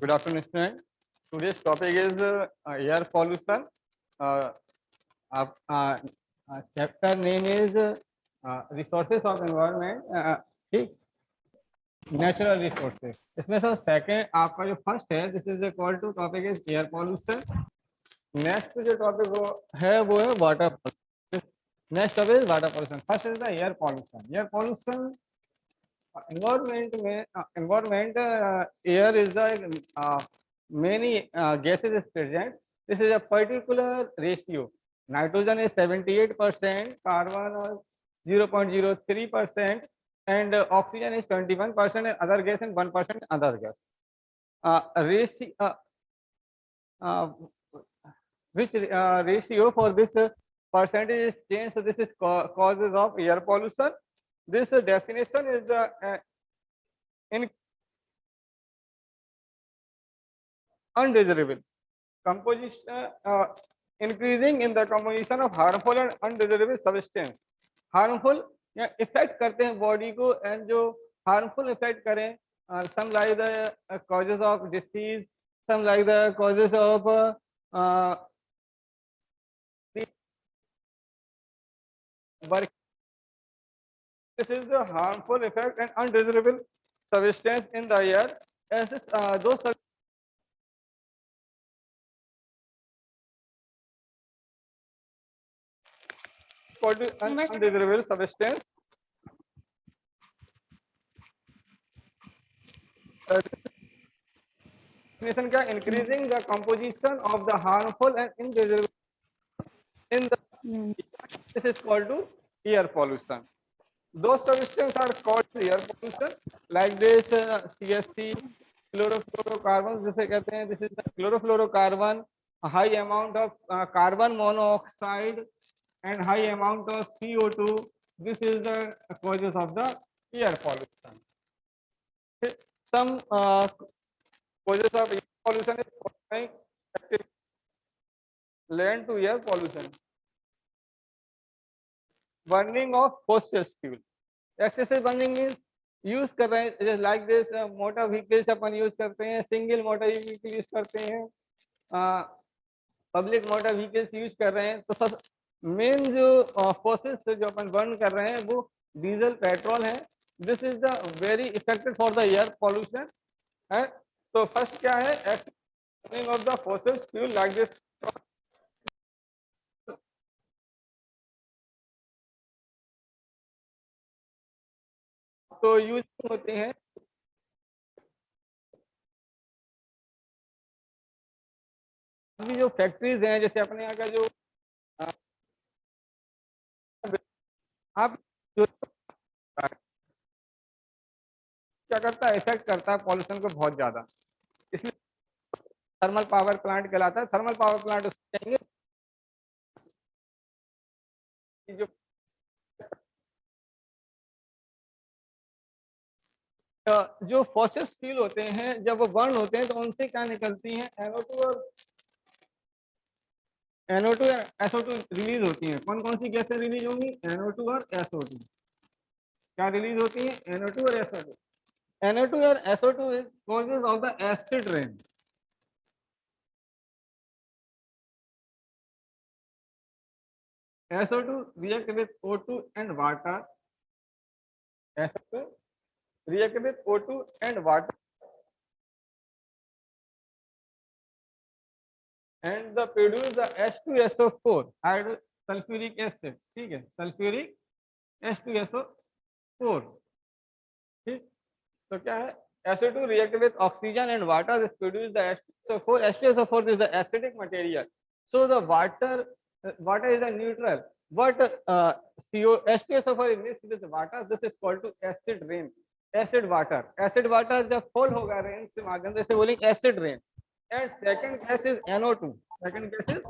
Good afternoon, student. Today's topic is air pollution. Uh, chapter name is resources of environment. ठीक, natural resources. इसमें sir second आपका जो first है, this is equal to topic is air pollution. Next जो topic वो है water pollution. Next topic is water pollution. First is the air pollution. Air pollution environment में environment air is the many gases is present. This is a particular ratio. Nitrogen is 78%, carbon is 0.03%, and oxygen is 21%, and other gas and 1% other gas. Ratio which ratio for this percentage is changed. So this is causes of air pollution. This definition is the undesirable composition, increasing in the composition of harmful and undesirable substance. Harmful या effect करते हैं body को, and जो harmful effect करें, some like the causes of disease, some like the causes of work. This is the harmful effect and undesirable substance in the air. As those undesirable substance. Definition क्या? Increasing the composition of the harmful and undesirable in the this is called to air pollution. Those substances are called air pollution, like this CFC, chlorofluorocarbons जिसे कहते हैं. This is the chlorofluorocarbon, a high amount of carbon monoxide and high amount of CO2. This is the causes of the air pollution. Some causes of air pollution is following: land to air pollution, burning of fossil fuel. Excessive burning means use कर रहे हैं, जैसे like this motor vehicles upon use करते हैं, single motor vehicle use करते हैं, public motor vehicles use कर रहे हैं. तो सब मेन जो फॉसिल्स जो अपन बर्न कर रहे हैं वो डीजल, पेट्रोल है. This is the very affected for the air pollution है. तो फर्स्ट क्या है? Exploring of the fossils fuel like this. तो यूज होते हैं अभी जो फैक्ट्रीज हैं, जैसे अपने यहाँ का जो आप जो क्या करता है, इफेक्ट करता है पॉल्यूशन को बहुत ज्यादा. इसलिए थर्मल पावर प्लांट कहलाता है. थर्मल पावर प्लांट चाहिए जो जो फॉसिल फ्यूल होते हैं, जब वो बर्न होते हैं तो उनसे क्या निकलती हैं? NO2 और SO2 रिलीज होती हैं. कौन कौन सी गैसें रिलीज होंगी? NO2 और SO2. क्या रिलीज होती हैं? NO2 और SO2. NO2 और SO2 is causes of the acid rain. SO2 react with O2 and water. SO2 react with O2 and water, and the produce the H2SO4 sulfuric acid. ठीक है, sulfuric H2SO4. ठीक, तो क्या है? SO2 react with oxygen and water. This produce the H2SO4. H2SO4 is the acidic material. So the water is a neutral, but H2SO4 is mixed with water. This is called to acid rain. Acid water जब fall होगा rain के माध्यम से बोलेंगे acid rain. And second gas is NO2. Second gas is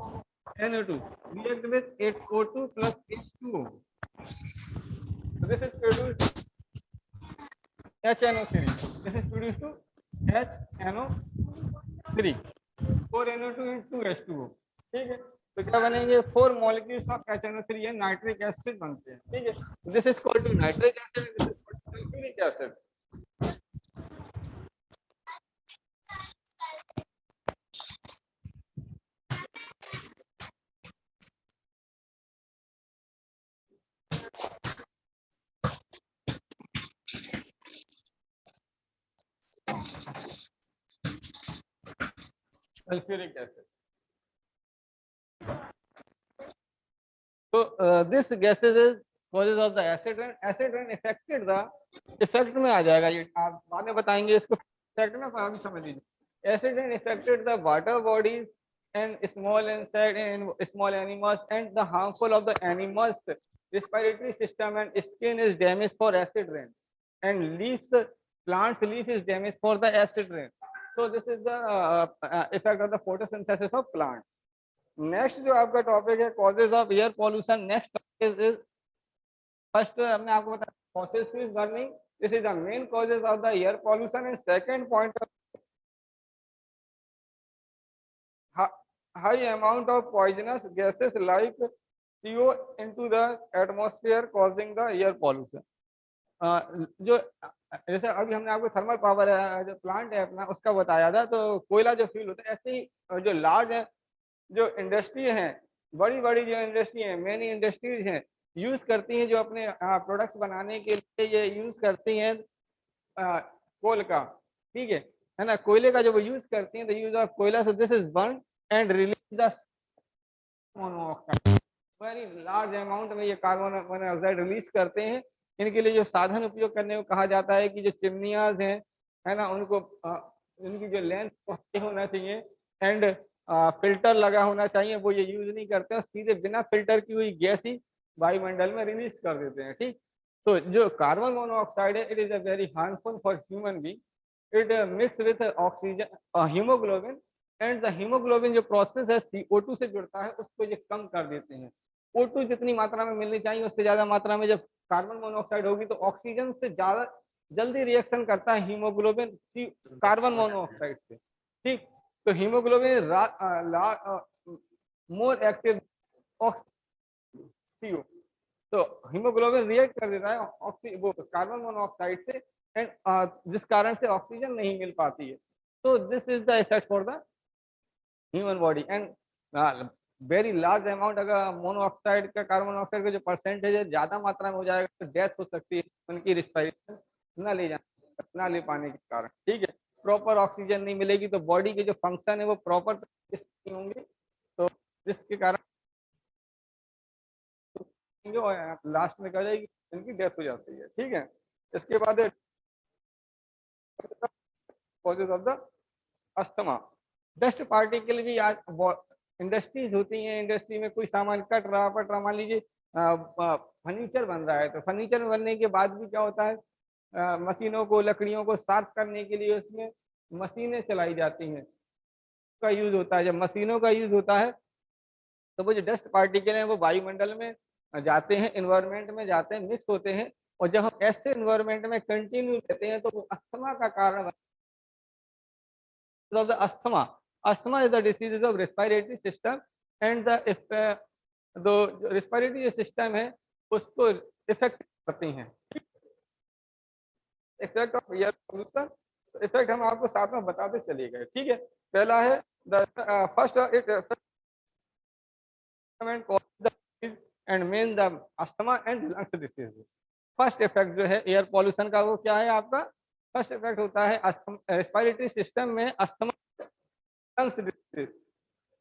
NO2 react with O2 plus H2O. So this is produced HNO3. This is produced to HNO3. 4 NO2 and 2 H2O. ठीक है, तो क्या बनेंगे? 4 molecules of HNO3 and nitric acid बनते हैं. ठीक है, this is called to nitric acid, this is called to sulphuric acid. Sulphuric acid. तो this gases is causes of the acid rain. Acid rain affected the, effect में आ जाएगा ये, आप बाद में बताएंगे इसको इफेक्ट में, आप समझ लीजिए। Acid rain affected the water bodies and small insect and small animals, and the harmful of the animals respiratory system, and skin is damaged for acid rain, and leaves, plants leaf is damaged for the acid rain. So this is the effect of the photosynthesis of plant. Next जो आपका topic है causes of air pollution. Next is first हमने आपको बताया fossil fuel burning, this is the main causes of the air pollution. And second point, high amount of poisonous gases like CO into the atmosphere causing the air pollution। जो जैसे अभी हमने आपको thermal power जो plant है अपना उसका बताया था, तो कोयला जो फ्यूल होता है, ऐसे ही जो लार्ज है जो इंडस्ट्री है, बड़ी बड़ी जो इंडस्ट्री है, मेनी इंडस्ट्रीज हैं, यूज करती हैं जो अपने प्रोडक्ट बनाने के लिए ये यूज करती हैं कोल का, ठीक है ना, कोयले का जो वो यूज करती हैं, द यूज ऑफ कोयला, so this is burn and release the monoxide. Very large amount में ये कार्बन मोनोऑक्साइड रिलीज करते हैं। इनके लिए जो साधन उपयोग करने को कहा जाता है कि जो चिमनियाज हैं, है ना, उनको इनकी जो लेंथ होना चाहिए एंड फिल्टर लगा होना चाहिए, वो ये यूज नहीं करते हैं, सीधे बिना फिल्टर की हुई गैस ही वायुमंडल में रिलीज कर देते हैं। ठीक, तो जो कार्बन मोनोऑक्साइड है, it is a very harmful for human being. It mix with oxygen haemoglobin, and the haemoglobin जो प्रोसेस है CO2 से जुड़ता है, उसको ये कम कर देते हैं। O2 जितनी मात्रा में मिलनी चाहिए उससे ज्यादा मात्रा में जब कार्बन मोनोऑक्साइड होगी तो ऑक्सीजन से ज्यादा जल्दी रिएक्शन करता है हीमोग्लोबिन कार्बन मोनोऑक्साइड से। ठीक, तो हीमोग्लोबिन मोर एक्टिव CO, तो हीमोग्लोबिन रिएक्ट कर देता है वो कार्बन मोनोऑक्साइड से, एंड जिस कारण से ऑक्सीजन नहीं मिल पाती है। तो this is the effect for the human body. And very large amount, अगर मोनोऑक्साइड का कार्बन मोनोऑक्साइड का जो परसेंटेज है ज्यादा मात्रा में हो जाएगा तो डेथ हो सकती है उनकी, रिस्पायरेशन न ले पाने के कारण। ठीक है, प्रॉपर ऑक्सीजन नहीं मिलेगी तो बॉडी के जो फंक्शन है वो प्रॉपर नहीं होंगे, तो जिसके कारण लास्ट में कह जाएगी इनकी डेथ हो जाती है। ठीक है, इसके बाद causes of the asthma. Dust particle भी आज इंडस्ट्रीज होती हैं, इंडस्ट्री में कोई सामान कट रहा पट रहा, मान लीजिए फर्नीचर बन रहा है, तो फर्नीचर बनने के बाद भी क्या होता है, मशीनों को, लकड़ियों को साफ करने के लिए उसमें मशीनें चलाई जाती हैं, का यूज होता है। जब मशीनों का यूज होता है तो वो जो डस्ट पार्टिकल हैं वो वायुमंडल में जाते हैं, इन्वायरमेंट में जाते हैं, मिक्स होते हैं, और जब हम ऐसे इन्वायरमेंट में कंटिन्यू रहते हैं तो वो अस्थमा का कारण of the asthma. Asthma is the disease of respiratory system, and the if जो respiratory system है उसको इफेक्ट करती हैं। Effect of air pollution, effect हम आपको साथ में बताते चले गए। ठीक है, पहला है first and main the asthma and lungs disease. First effect जो है एयर पॉल्यूशन का वो क्या है आपका, फर्स्ट इफेक्ट होता है रेस्पिरेटरी सिस्टम में अस्थमा, लंग्स डिसीज।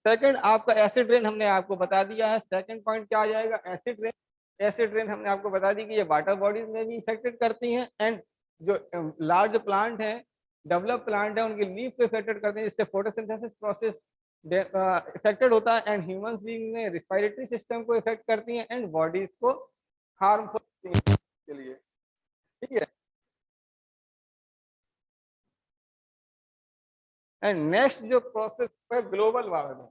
सेकंड आपका एसिड रेन, हमने आपको बता दिया है। सेकंड पॉइंट क्या आ जाएगा, एसिड रेन। एसिड रेन हमने आपको बता दी कि ये वाटर बॉडीज में भी इफेक्टेड करती हैं, एंड जो लार्ज प्लांट है, डेवलप प्लांट है, उनकी लीफ को इफेक्टेड करते हैं, जिससे फोटोसिंथेसिस प्रोसेस इफेक्टेड होता है, एंड ह्यूमन बीइंग में रिस्पिरेटरी सिस्टम को इफेक्ट करती हैं, एंड बॉडीज को हार्मफुल के लिए। ठीक है, एंड नेक्स्ट जो प्रोसेस है global warming.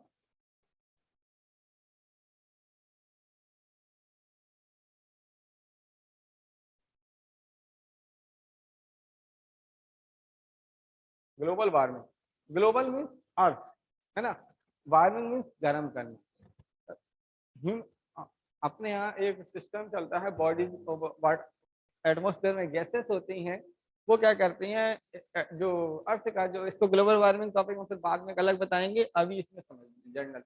Global warming, global means earth, है ना, वार्मिंग मीन्स गर्म करना। अपने यहाँ एक सिस्टम चलता है, बॉडी एटमोस्फेयर में गैसेस होती हैं, वो क्या करती हैं, जो अर्थ का जो, इसको ग्लोबल वार्मिंग टॉपिक में फिर बाद में अलग बताएंगे, अभी इसमें समझ लीजिए जनरल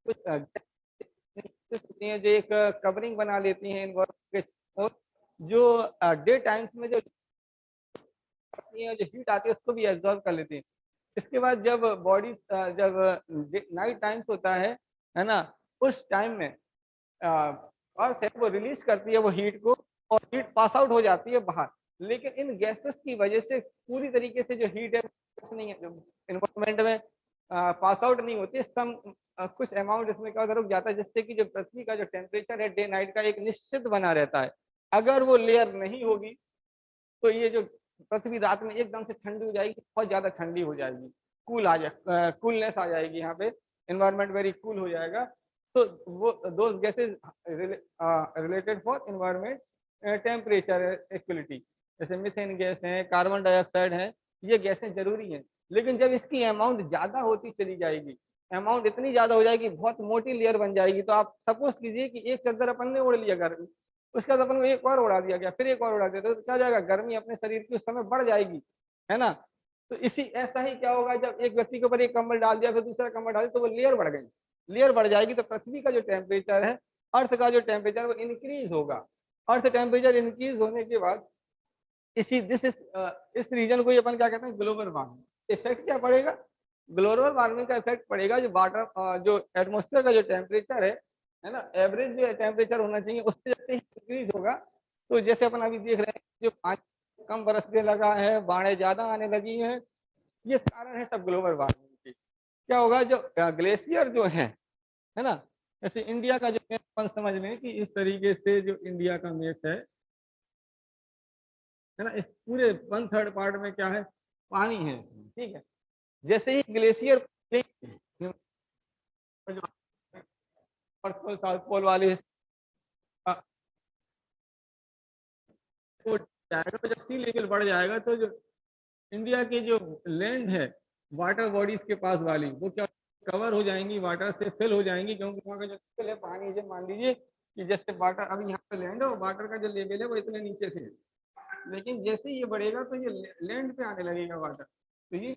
कुछ गैसेस होती हैं जो एक कवरिंग बना लेती हैं इन्वायरमेंट के, और जो डे टाइम्स में जो जो हीट आती है उसको भी एब्जॉर्ब कर लेती है। इसके बाद जब बॉडी जब नाइट टाइम्स होता है ना, उस टाइम में अर्थ है वो रिलीज करती है वो हीट को, और हीट पास आउट हो जाती है बाहर। लेकिन इन गैसेस की वजह से पूरी तरीके से जो हीट है नहीं है, इन्वायरमेंट में पास आउट नहीं होती, सम कुछ अमाउंट इसमें क्या रुक जाता है, जिससे कि जो पृथ्वी का जो टेम्परेचर है डे नाइट का एक निश्चित बना रहता है। अगर वो लेयर नहीं होगी तो ये जो पृथ्वी रात में एकदम से ठंडी हो जाएगी, बहुत ज्यादा ठंडी हो जाएगी, कूल आ जाए कूलनेस आ जाएगी, यहाँ पे एनवायरमेंट वेरी कूल हो जाएगा। तो वो those gases related for environment temperature equality, जैसे मिथेन गैस है, कार्बन डाइऑक्साइड है, ये गैसें जरूरी हैं। लेकिन जब इसकी अमाउंट ज्यादा होती चली जाएगी, अमाउंट इतनी ज्यादा हो जाएगी, बहुत मोटी लेयर बन जाएगी, तो आप सपोज कीजिए कि एक चादर अपन ने ओढ़ लिया घर में, उसके बाद अपन को एक और उड़ा दिया गया, फिर एक और उड़ा दिया, तो क्या जाएगा, गर्मी अपने शरीर की उस समय बढ़ जाएगी, है ना। तो इसी ऐसा ही क्या होगा, जब एक व्यक्ति के ऊपर एक कंबल डाल दिया फिर दूसरा कंबल डाल दिया, तो वो लेयर बढ़ गई, लेयर बढ़ जाएगी, तो पृथ्वी का जो टेम्परेचर है, अर्थ का जो टेम्परेचर वो इंक्रीज होगा। अर्थ टेम्परेचर इंक्रीज होने के बाद इस रीजन को अपन क्या कहते हैं, ग्लोबल वार्मिंग। इफेक्ट क्या पड़ेगा, ग्लोबल वार्मिंग का इफेक्ट पड़ेगा जो वाटर जो एटमोस्फेयर का जो टेम्परेचर है ना, एवरेज जो टेम्परेचर होना चाहिए उससे जैसे ही इंक्रीज होगा, तो जैसे अपन अभी देख रहे हैं जो पानी कम बरसने लगा है, बाढ़ें ज्यादा आने लगी हैं, ये कारण है सब ग्लोबल वार्मिंग की। क्या होगा, जो ग्लेशियर जो है ना, जैसे इंडिया का जो अपन समझ लें कि इस तरीके से जो इंडिया का मैप है ना, इस पूरे 1/3 पार्ट में क्या है, पानी है, ठीक है। जैसे ही ग्लेशियर साउथ पोल वाले जाएगा, जब सी लेवल बढ़ जाएगा तो जो इंडिया की जो लैंड है वाटर बॉडीज के पास वाली, वो क्या कवर हो जाएंगी, वाटर से फिल हो जाएंगी, क्योंकि वहाँ का जो लेवल है पानी, जब मान लीजिए कि जैसे वाटर अभी यहाँ पे लैंड है, वाटर का जो लेवल है वो इतने नीचे से, लेकिन जैसे ही ये बढ़ेगा तो ये लैंड पे आने लगेगा वाटर, तो ये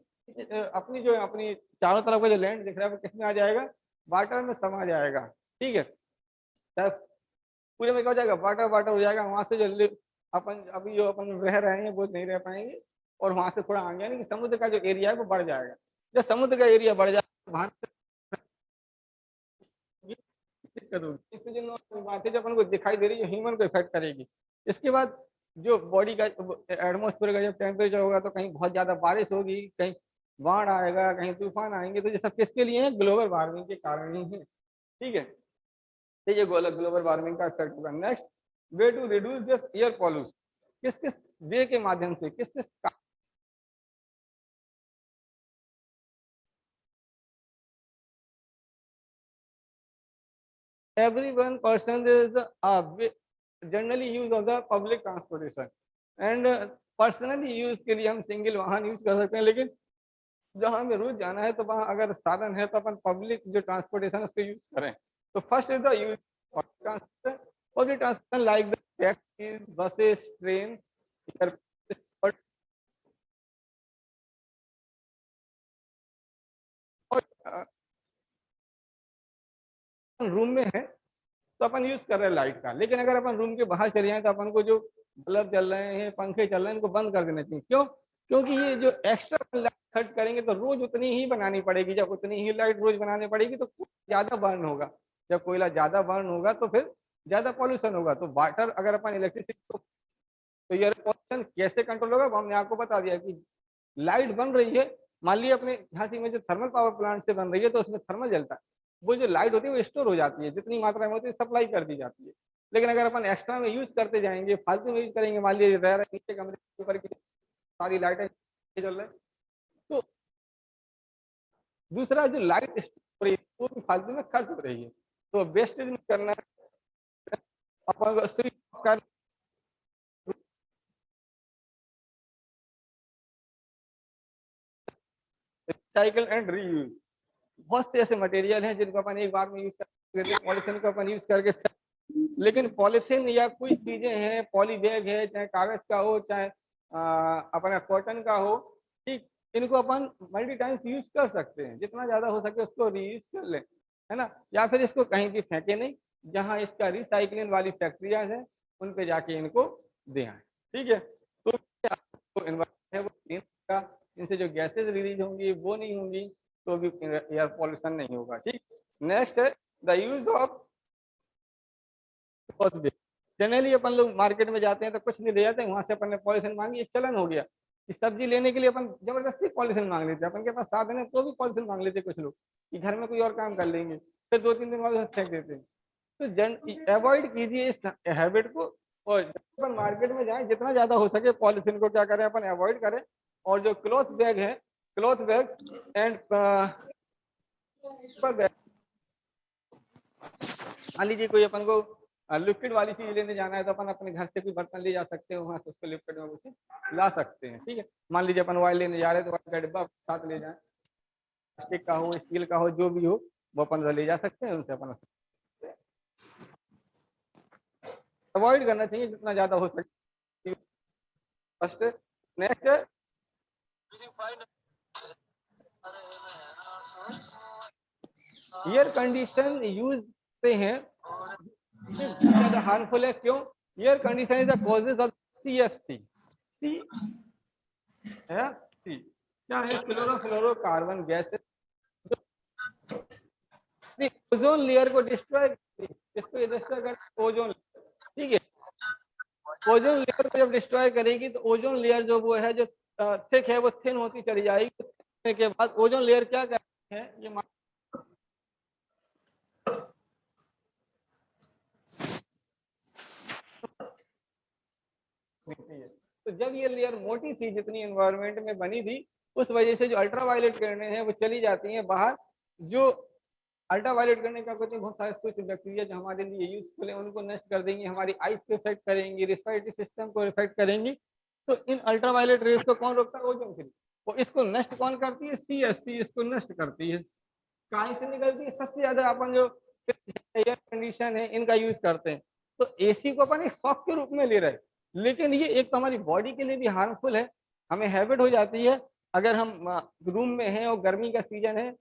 अपनी चारों तरफ का जो लैंड दिख रहा है वो किसमें आ जाएगा, वाटर में समा जाएगा, ठीक है। तब पूरे में क्या हो जाएगा, वाटर वाटर हो जाएगा, वहां से जो अपन अभी जो अपन रह रहे हैं वो नहीं रह पाएंगे, और वहां से थोड़ा आगे यानी कि समुद्र का जो एरिया है वो बढ़ जाएगा। जब समुद्र का एरिया बढ़ जाएगा तो भारत दिक्कत होगी, इससे जो बातें जो अपन को दिखाई दे रही है ह्यूमन को इफेक्ट करेगी। इसके बाद जो बॉडी का एटमोस्फेयर का जो टेम्परेचर होगा, तो कहीं बहुत ज्यादा बारिश होगी, कहीं बाढ़ आएगा, कहीं तूफान आएंगे, तो ये सब किसके लिए है, ग्लोबल वार्मिंग के कारण ही है, ठीक है। तो ये ग्लोबल वार्मिंग का इफेक्ट होगा। Next, way to reduce this air pollution, किस किस वे के माध्यम से, किस किस everyone person is generally use of the public transportation, and personally use के लिए हम सिंगल वाहन यूज कर सकते हैं, लेकिन जहां हमें रोज जाना है तो वहां अगर साधन है तो अपन पब्लिक जो ट्रांसपोर्टेशन है उसको यूज करें। तो first is the use public transportation like the taxi, buses, train, room में है तो अपन यूज कर रहे हैं लाइट का, लेकिन अगर अपन रूम के बाहर चले जाए तो अपन को जो बल्ब चल रहे हैं, पंखे चल रहे हैं, इनको बंद कर देना चाहिए। क्यों, क्योंकि ये जो एक्स्ट्रा लाइट खर्च करेंगे तो रोज उतनी ही बनानी पड़ेगी, जब उतनी ही लाइट रोज बनानी पड़ेगी तो ज्यादा बर्न होगा, जब कोयला ज्यादा बर्न होगा तो फिर ज्यादा पॉल्यूशन होगा। तो वाटर अगर अपन इलेक्ट्रिसिटी, तो ये पॉल्यूशन कैसे कंट्रोल होगा, वो हमने आपको बता दिया कि लाइट बन रही है, मान लीजिए अपने झांसी में जो थर्मल पावर प्लांट से बन रही है तो उसमें थर्मल जलता है, वो जो लाइट होती है वो स्टोर हो जाती है, जितनी मात्रा में होती है सप्लाई कर दी जाती है। लेकिन अगर अपन एक्स्ट्रा में यूज करते जाएंगे, फालतू में यूज करेंगे, मान लीजिए रह रहे नीचे कमरे के ऊपर की सारी लाइटें जल रही है, तो दूसरा जो लाइट स्टोर हो रही है वो भी फालतू में खर्च हो रही है। तो वेस्टेज नहीं करना है, अपन सिर्फ रिसाइकल एंड रीयूज, बहुत से ऐसे मटेरियल हैं जिनको अपन एक बार में यूज करते, पॉलिथीन को अपन यूज करके, लेकिन पॉलिथीन या कोई चीजें हैं, पॉली बैग है, चाहे कागज का हो, चाहे अपना कॉटन का हो, ठीक, इनको अपन मल्टी टाइम्स यूज कर सकते हैं, जितना ज्यादा हो सके उसको रीयूज कर ले, है ना, या फिर इसको कहीं भी फेंके नहीं, जहाँ इसका रिसाइकलिंग वाली फैक्ट्रियां हैं उन पे जाके इनको दे आए, ठीक है। तो एनवायरमेंट है वो से जो गैसेज रिलीज होंगी वो नहीं होंगी तो भी एयर पॉल्यूशन नहीं होगा। ठीक, नेक्स्ट है द यूज ऑफ, जनरली अपन लोग मार्केट में जाते हैं तो कुछ नहीं ले जाते हैं, वहां से अपन ने पॉलिथीन मांगी, एक चलन हो गया कि सब्जी लेने के लिए अपन जबरदस्ती पॉलिथीन मांग लेते हैं, अपन के पास साधन है तो भी पॉलिथीन मांग लेते हैं कुछ लोग कि घर में कोई और काम कर लेंगे, फिर 2-3 दिन बाद फेंक देते हैं। तो अवॉइड कीजिए इस हैबिट को, और जब अपन मार्केट में जाएं जितना ज्यादा हो सके पॉलिथीन को क्या करें अपन अवॉइड करें, और जो क्लॉथ बैग है, क्लॉथ बैग एंड बैग, मान लीजिए कोई अपन को लिक्विड वाली चीज लेने जाना है तो अपन अपने घर से कोई बर्तन ले जा सकते हैं, वहां से उसको लिक्विड में उसे ला सकते हैं। ठीक है, मान लीजिए अपन ऑयल लेने जा रहे हैं तो ऑयल का डिब्बा साथ ले जाए, प्लास्टिक का हो स्टील का हो जो भी हो वो अपन ले जा सकते हैं, उनसे अपन अवॉइड करना चाहिए जितना ज्यादा हो सके। First, next air condition use से हैं ज्यादा हार्मफुल है, क्यों? Air condition is the causes of CFC। सी है, सी क्या है? क्लोरोफ्लोरोकार्बन गैसेस, ओजोन लेयर को डिस्ट्रॉय करती है, इसको ये डिस्ट्रॉय करती है ओजोन। ठीक है, ओजोन लेयर को जब डिस्ट्रॉय करेगी तो ओजोन लेयर जो वो है जो थिक है वो थिन होती चली जाएगी, के बाद ओजोन लेयर क्या करती है ये है। तो जब ये लेयर मोटी थी जितनी एनवायरनमेंट में बनी थी, उस वजह से जो अल्ट्रावायलेट किरणें हैं वो चली जाती हैं बाहर, जो अल्ट्रावायलेट करने का कुछ बहुत सारे कुछ बैक्टीरिया जो हमारे लिए यूजफुल है उनको नष्ट कर देंगे, हमारी आइज को इफेक्ट करेंगी, रिस्पायरेटरी सिस्टम को इफेक्ट करेंगी। तो इन अल्ट्रावायलेट रेस को कौन रोकता है? Ozone free. और इसको नष्ट कौन करती है? CFC इसको नष्ट करती है। कहाँ से निकलती है? सबसे ज्यादा अपन जो एयर कंडीशन है इनका यूज करते हैं। तो AC को अपन एक शौक के रूप में ले रहे हैं, लेकिन ये एक तो हमारी बॉडी के लिए भी हार्मफुल है, हमें हैबिट हो जाती है। अगर हम रूम में हैं और गर्मी का सीजन है,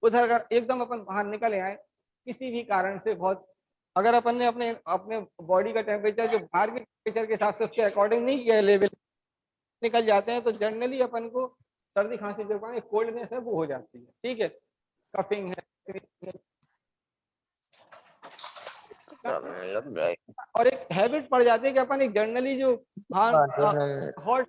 उधर अगर एकदम अपन बाहर निकले आए किसी भी कारण से, बहुत अगर अपन ने अपने अपने बॉडी का टेम्परेचर जो बाहर के टेम्परेचर के हिसाब से उसके अकॉर्डिंग नहीं किया लेवल, निकल जाते हैं तो जनरली अपन को सर्दी खांसी जो कोल्डनेस है वो हो जाती है। ठीक है, कफिंग है और एक हैबिट पड़ जाती है कि अपन एक जनरली जो हॉट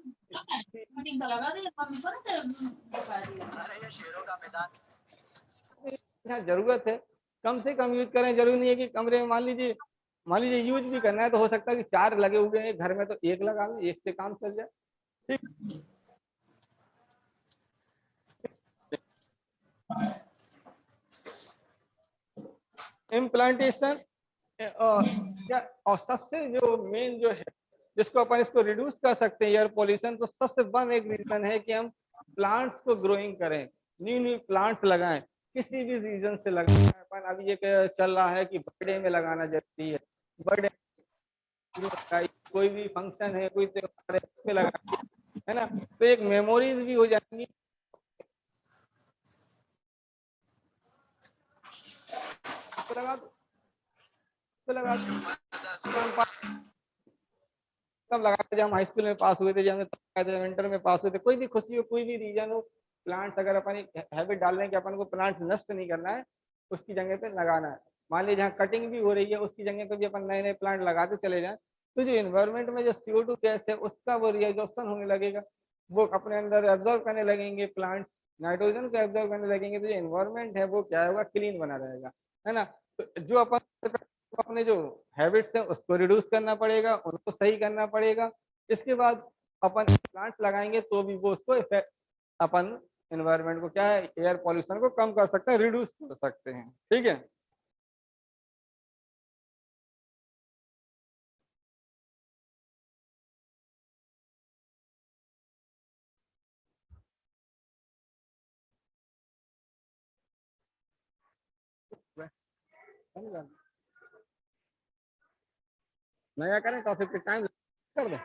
जरूरत है कम से कम यूज करें। जरूरी नहीं है कि कमरे में मान लीजिए यूज भी करना है तो हो सकता है कि 4 लगे हुए हैं घर में तो एक लगा लें, एक से काम चल जाए। ठीक, इम्प्लांटेशन क्या, और सबसे जो मेन जो है जिसको अपन इसको रिड्यूस कर सकते हैं एयर पोल्यूशन, तो सबसे बड़ा एक रीजन है कि हम प्लांट्स को ग्रोइंग करें, न्यू न्यू प्लांट्स लगाएं, किसी भी रीजन से लगाएं। अपन अभी ये चल रहा है कि बर्थडे में लगाना जरूरी है, बर्थडे कोई भी फंक्शन है, कोई त्योहार है उसमें लगाना है ना, तो एक मेमोरीज भी हो जाएंगी। तो लगा तो लगा तब लगाते जब हम हाई स्कूल में पास हुए थे, जब हम तब विंटर में पास हुए थे, कोई भी खुशी हो कोई भी रीजन हो, प्लांट्स अगर अपन हैबिट डाल रहे हैं कि अपन को प्लांट्स नष्ट नहीं करना है, उसकी जगह पे लगाना है। मान लीजिए जहाँ कटिंग भी हो रही है उसकी जगह पे भी अपन नए नए प्लांट लगाते चले जाएं, तो जो इन्वायरमेंट में जो CO2 गैस है उसका वो रिएब्जॉर्प्शन होने लगेगा, वो अपने अंदर एब्जॉर्व करने लगेंगे प्लांट्स, नाइट्रोजन को एब्जॉर्व करने लगेंगे, तो जो इन्वायरमेंट है वो क्या होगा? क्लीन बना रहेगा, है ना। तो जो अपन अपने जो हैबिट्स है उसको रिड्यूस करना पड़ेगा, उनको सही करना पड़ेगा। इसके बाद अपन प्लांट्स लगाएंगे तो भी वो उसको इफेक्ट, अपन एनवायरनमेंट को क्या है, एयर पॉल्यूशन को कम कर सकते हैं, रिड्यूस कर सकते हैं। ठीक है, नया करें टॉपिक पे टाइम कर दें।